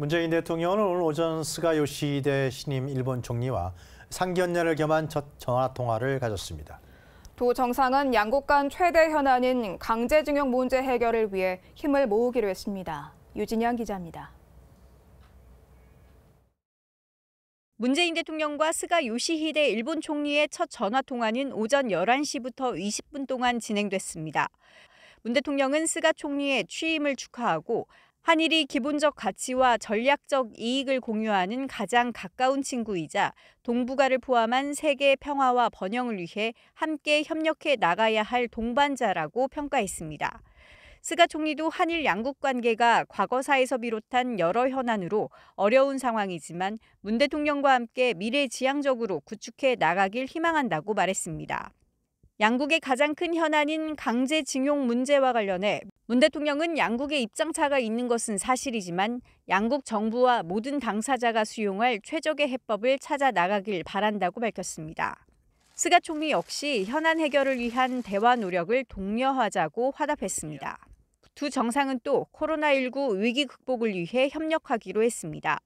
문재인 대통령은 오늘 오전 스가 요시히데 신임 일본 총리와 상견례를 겸한 첫 전화통화를 가졌습니다. 두 정상은 양국 간 최대 현안인 강제징용 문제 해결을 위해 힘을 모으기로 했습니다. 유진영 기자입니다. 문재인 대통령과 스가 요시히데 일본 총리의 첫 전화통화는 오전 11시부터 20분 동안 진행됐습니다. 문 대통령은 스가 총리의 취임을 축하하고 한일이 기본적 가치와 전략적 이익을 공유하는 가장 가까운 친구이자 동북아를 포함한 세계 평화와 번영을 위해 함께 협력해 나가야 할 동반자라고 평가했습니다. 스가 총리도 한일 양국 관계가 과거사에서 비롯한 여러 현안으로 어려운 상황이지만 문 대통령과 함께 미래지향적으로 구축해 나가길 희망한다고 말했습니다. 양국의 가장 큰 현안인 강제징용 문제와 관련해 문 대통령은 양국의 입장차가 있는 것은 사실이지만 양국 정부와 모든 당사자가 수용할 최적의 해법을 찾아 나가길 바란다고 밝혔습니다. 스가 총리 역시 현안 해결을 위한 대화 노력을 독려하자고 화답했습니다. 두 정상은 또 코로나19 위기 극복을 위해 협력하기로 했습니다.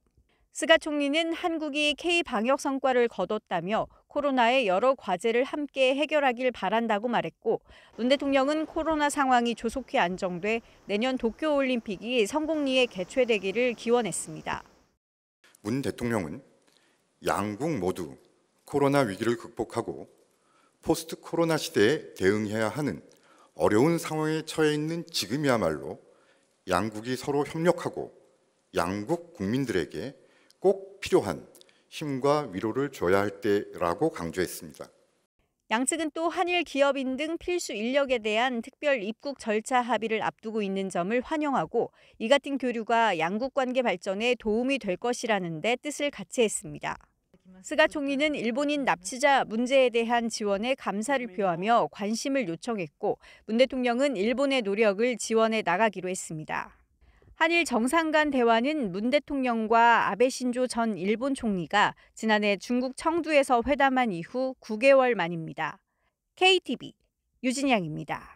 스가 총리는 한국이 K-방역 성과를 거뒀다며 코로나의 여러 과제를 함께 해결하길 바란다고 말했고 문 대통령은 코로나 상황이 조속히 안정돼 내년 도쿄올림픽이 성공리에 개최되기를 기원했습니다. 문 대통령은 양국 모두 코로나 위기를 극복하고 포스트 코로나 시대에 대응해야 하는 어려운 상황에 처해 있는 지금이야말로 양국이 서로 협력하고 양국 국민들에게 꼭 필요한 힘과 위로를 줘야 할 때라고 강조했습니다. 양측은 또 한일 기업인 등 필수 인력에 대한 특별 입국 절차 합의를 앞두고 있는 점을 환영하고 이 같은 교류가 양국 관계 발전에 도움이 될 것이라는 데 뜻을 같이 했습니다. 스가 총리는 일본인 납치자 문제에 대한 지원에 감사를 표하며 관심을 요청했고 문 대통령은 일본의 노력을 지원해 나가기로 했습니다. 한일 정상 간 대화는 문 대통령과 아베 신조 전 일본 총리가 지난해 중국 청두에서 회담한 이후 9개월 만입니다. KTV 유진양입니다.